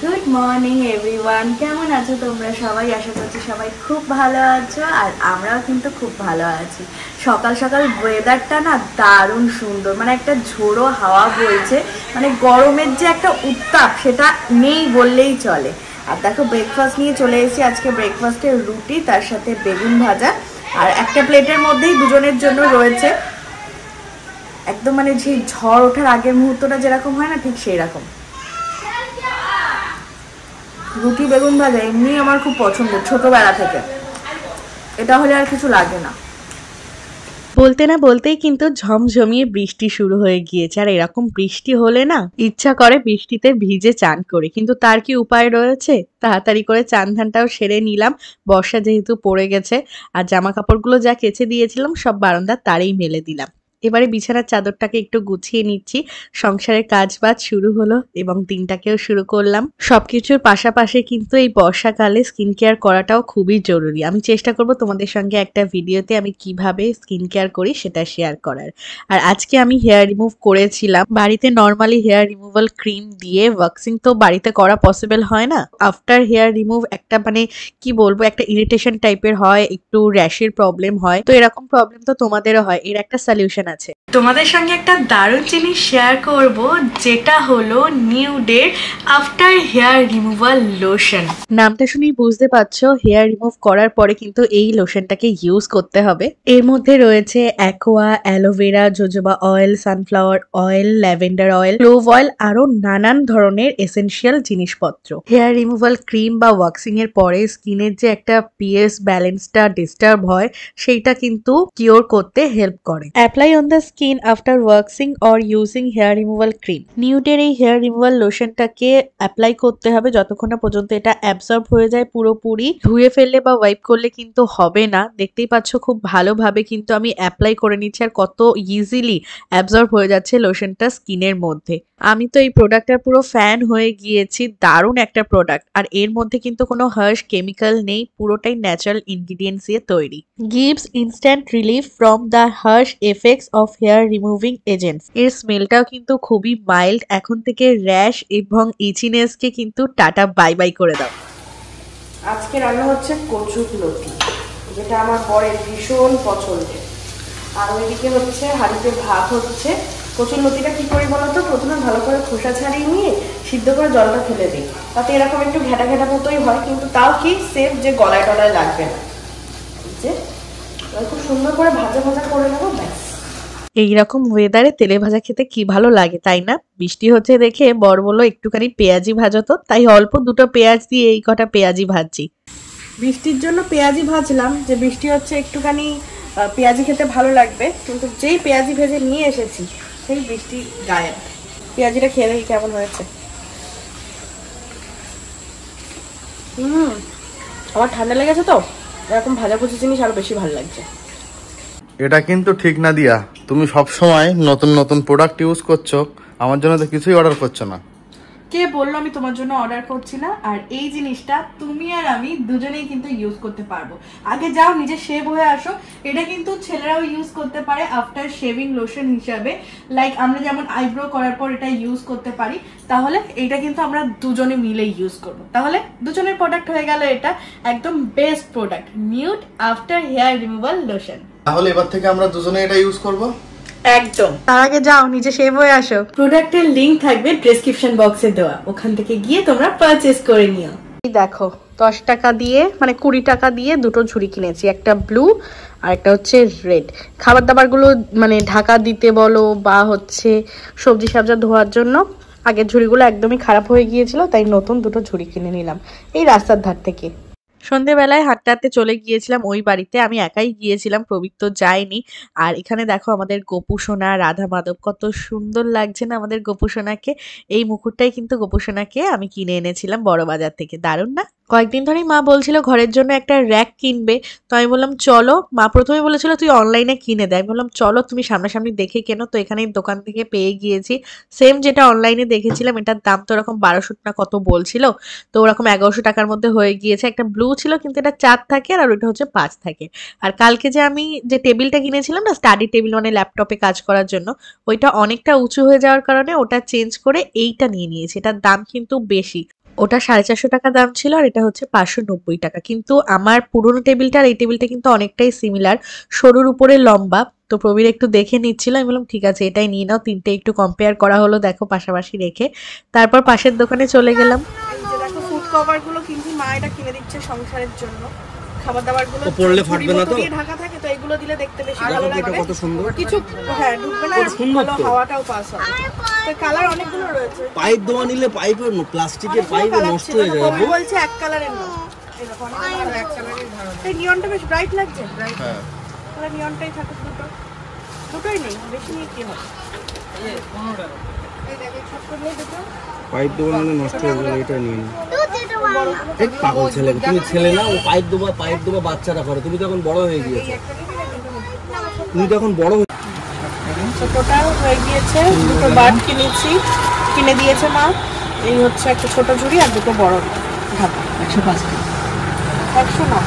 Good morning everyone, কেমন আছো তোমরা সবাই? আশা করছি সবাই খুব ভালো আছো, আর আমরাও কিন্তু খুব ভালো আছি। সকাল সকাল ওয়েদারটা না দারুণ সুন্দর, মানে একটা ঝোড়ো হাওয়া বইছে, মানে গরমের যে একটা উত্তাপ সেটা নেই বললেই চলে। আর দেখো ব্রেকফাস্ট নিয়ে চলে এসেছি। আজকে ব্রেকফাস্টে রুটি, তার সাথে বেগুন ভাজা, আর একটা প্লেটের মধ্যেই দুজনের জন্য রয়েছে একদম মানে যে ঝড় ওঠার আগের মুহূর্তটা যেরকম হয় না, ঠিক সেই রকম রুটি বেগুন ভাজা। এমনি আমার খুব পছন্দ ছোটবেলা থেকে, এটা হলে আর কিছু লাগে না। বলতে না বলতেই কিন্তু ঝমঝমিয়ে বৃষ্টি শুরু হয়ে গিয়েছে। আর এরকম বৃষ্টি হলে না ইচ্ছা করে বৃষ্টিতে ভিজে চান করে, কিন্তু তার কি উপায় রয়েছে? তাড়াতাড়ি করে চান ধানটাও সেরে নিলাম, বর্ষা যেহেতু পড়ে গেছে। আর জামা কাপড়গুলো যা কেচে দিয়েছিলাম সব বারান্দার তারেই মেলে দিলাম। এবারে বিছানার চাদরটাকে একটু গুছিয়ে নিচ্ছি। সংসারের কাজ বাজ শুরু হলো এবং দিনটাকেও শুরু করলাম। সবকিছুর পাশাপাশি কিন্তু এই বর্ষাকালে স্কিন কেয়ার করাটাও খুবই জরুরি। আমি চেষ্টা করব তোমাদের সঙ্গে একটা ভিডিওতে আমি কিভাবে স্কিন কেয়ার করি সেটা শেয়ার করার। আর আজকে আমি হেয়ার রিমুভ করেছিলাম বাড়িতে। নর্মালি হেয়ার রিমুভাল ক্রিম দিয়ে ওয়াক্সিং তো বাড়িতে করা পসিবল হয় না। আফটার হেয়ার রিমুভ একটা মানে কি বলবো, একটা ইরিটেশন টাইপের হয়, একটু র্যাশের প্রবলেম হয়। তো এরকম প্রবলেম তো তোমাদেরও হয়, এর একটা সলিউশন আছে। তোমাদের সঙ্গে একটা দারুণ জিনিস শেয়ার করব, যেটা হলো নিউডের আফটার হেয়ার রিমুভাল লোশন। নামটা শুনেই বুঝতে পারছো হেয়ার রিমুভ করার পরে কিন্তু এই লোশনটাকে ইউজ করতে হবে। এর মধ্যে রয়েছে aqua, aloe vera, jojoba oil, sunflower oil, lavender oil, clove oil, আরো নানান ধরনের এসেনশিয়াল জিনিসপত্র। হেয়ার রিমুভাল ক্রিম বা ওয়াক্সিং এর পরে স্কিনের যে একটা পিএস ব্যালেন্সটা ডিস্টার্ব হয়, সেইটা কিন্তু কিওর করতে হেল্প করে। Apply on the skin after waxing or using hair removal cream. নিউডের এই হেয়ার রিমুভাল লোশনটাকে অ্যাপ্লাই করতে হবে যতক্ষণ না পর্যন্ত এটা অ্যাবসর্ব হয়ে যায় পুরোপুরি। ধুয়ে ফেললে বা ওয়াইপ করলে কিন্তু হবে না। দেখতেই পাচ্ছ খুব ভালোভাবে কিন্তু আমি অ্যাপ্লাই করে নিচ্ছি, আর কত ইজিলি অ্যাবসর্ব হয়ে যাচ্ছে লোশনটা স্কিনের মধ্যে। আমি তো এই প্রোডাক্টটার পুরো ফ্যান হয়ে গিয়েছি। দারুণ একটা প্রোডাক্ট, আর এর মধ্যে কিন্তু কোনো হার্শ কেমিক্যাল নেই, পুরোটাই ন্যাচারাল ইনগ্রিডিয়েন্টস দিয়ে তৈরি। Gives instant relief from the harsh effects of hair removing agents. এর স্মেলটাও কিন্তু খুবই মাইল্ড। এখন থেকে র্যাশ এবং ইচিনেসকে কিন্তু টাটা বাই বাই করে দাও। আজকে রান্না হচ্ছে কচুরলতি, যেটা আমার বরের ভীষণ পছন্দের। আর ওইদিকে হচ্ছে হাঁড়িতে ভাত হচ্ছে। কচুরলতিটা কি করি বলতো, প্রথমে ভালো করে খোসা ছাড়িয়ে নিয়ে সিদ্ধ করে জলটা ফেলে দিই, তাতে এরকম একটু ঘেটা ঘেটা মতোই হয়, কিন্তু তাও কি সেফ, যে গলায় টলায় লাগবে না। যে খুব সুন্দর করে ভাজা ভাজা করে নেবো, ব্যাস। এইরকম ওয়েদারে তেলে ভাজা খেতে কি ভালো লাগে, তাই না? বৃষ্টি হচ্ছে দেখে বর বললো একটুখানি পেঁয়াজি ভাজো তো, তাই অল্প দুটো পেঁয়াজ দিয়ে এই কটা পেঁয়াজি ভাজছি। বৃষ্টির জন্য পেঁয়াজি ভাজলাম, যে বৃষ্টি হচ্ছে একটুখানি পেঁয়াজি খেতে ভালো লাগবে, কিন্তু যেই পেঁয়াজি ভেজে নিয়ে এসেছি সেই বৃষ্টি গায়েব। পেঁয়াজিটা খেয়ে দেখি কেমন হয়েছে। আমার ঠান্ডা লেগেছে তো, এরকম ভাজাভুজি জিনিস আরো বেশি ভালো লাগছে। এটা কিন্তু ঠিক না দিয়া, তুমি সব সময় নতুন নতুন প্রোডাক্ট ইউজ করছো, আমার জন্য তো কিছুই অর্ডার করছো না। কে বললো আমি তোমার জন্য অর্ডার করছি না? আর এই জিনিসটা তুমি আর আমি দুজনেই কিন্তু ইউজ করতে পারবো। আগে যাও নিজে শেভ হয়ে আসো। এটা কিন্তু ছেলেরাও ইউজ করতে পারে আফটার শেভিং লোশন হিসাবে। লাইক আমরা যেমন আইব্রো করার পর এটা ইউজ করতে পারি, তাহলে এটা কিন্তু আমরা দুজনে মিলে ইউজ করবো। তাহলে দুজনের প্রোডাক্ট হয়ে গেল, এটা একদম best product, Nude after hair removal lotion. তাহলে এবার থেকে আমরা দুজনে এটা ইউজ করব। একদম। তার আগে যাও নিজে শেভ হয়ে আসো। প্রোডাক্টের লিংক থাকবে ডেসক্রিপশন বক্সে দেওয়া, ওখান থেকে গিয়ে তোমরা পারচেজ করে নিও। এই দেখো 10 টাকা দিয়ে মানে 20 টাকা দিয়ে দুটো ঝুড়ি কিনেছি, একটা ব্লু আর একটা হচ্ছে রেড। খাবার দাবারগুলো মানে ঢাকা দিতে বলো বা হচ্ছে সবজি সবজা ধোয়ার জন্য। আগের ঝুড়িগুলো একদমই খারাপ হয়ে গিয়েছিল, তাই নতুন দুটো ঝুড়ি কিনে নিলাম এই রাস্তার ধার থেকে। সন্ধেবেলায় হাঁটতে হাঁটতে চলে গিয়েছিলাম ওই বাড়িতে। আমি একাই গিয়েছিলাম, প্রবীর তো যায়নি। আর এখানে দেখো আমাদের গোপু সোনা রাধা মাধব, কত সুন্দর লাগছে না আমাদের গোপু সোনাকে। এই মুকুটটাই কিন্তু গোপু সোনাকে আমি কিনে এনেছিলাম বড় বাজার থেকে। দারুণ না? কয়েকদিন ধরেই মা বলছিল ঘরের জন্য একটা র্যাক কিনবে, তো আমি বললাম চলো। মা প্রথমে বলেছিল তুই অনলাইনে কিনে দেয়, আমি বললাম চলো তুমি সামনাসামনি দেখে কেনো। তো এখানে দোকান থেকে পেয়ে গিয়েছি সেম যেটা অনলাইনে দেখেছিলাম। এটার দাম তো ওরকম 1200 না কত বলছিল, তো ওরকম 1100 টাকার মধ্যে হয়ে গিয়েছে। একটা ব্লু ছিল কিন্তু এটা 4 থাকে, আর ওইটা হচ্ছে 5 থাকে। আর কালকে যে আমি যে টেবিলটা কিনেছিলাম না, স্টাডি টেবিল মানে ল্যাপটপে কাজ করার জন্য, ওইটা অনেকটা উঁচু হয়ে যাওয়ার কারণে ওটা চেঞ্জ করে এইটা নিয়ে নিয়েছি। এটার দাম কিন্তু বেশি। ওটা 450 টাকা দাম ছিল আর এটা হচ্ছে 590 টাকা। কিন্তু আমার পুরোনো টেবিলটা আর এই টেবিলটা কিন্তু অনেকটাই সিমিলার, সরুর উপরে লম্বা। তো প্রবীর একটু দেখে নিচ্ছিল, আমি বললাম ঠিক আছে এটাই নিয়ে নাও। তিনটে একটু কম্পেয়ার করা হলো, দেখো পাশাপাশি রেখে তারপর পাশের দোকানে চলে গেলাম। এই যে দেখো ফুড কভার গুলো কিন্তু মা এটা কিনে দিচ্ছে সংসারের জন্য, খাবার দাবার গুলো তো পড়লে ফাটবে না তো? ঢাকা থাকে তো এগুলো দিলে দেখতে বেশি ভালো এটা লাগবে। কত সুন্দর, কিছু হ্যাঁ ঢুকবে না, আর সুন্দর ভালো তো। হাওয়াটাও পাস হবে। তো কালার অনেকগুলো রয়েছে। পাইপ দেওয়া নিলে পাইপের প্লাস্টিকের পাইপে নষ্ট হয়ে যাবে। আমি বলছি এক কালারের না, এরকম অনেক ভালো এক কালারের ধারণা। এই নিয়নটা বেশ ব্রাইট লাগছে। হ্যাঁ তাহলে নিয়নটাই থাকুক, দুটোই নেই, বেশি নিয়ে কি হবে। এই দেখো ছোট্ট নিয়ে দুটো পাইপ দেওয়া নিলে নষ্ট হয়ে যাবে, এটা নিয়ে নিন। এক পাগল ছেলে, তুমি ছেলে না, ও পাইপ দেওয়া বাচ্চারা করে। তুমি তো এখন বড় হয়ে গিয়েছো, তুমি তো এখন বড় হয়ে। ছোটটা হয়ে গিয়েছে, দুটো বাট কিনে দিয়েছে মা। এই হচ্ছে একটা ছোট ঝুড়ি আর দুটো বড় ঢাকা। 105 না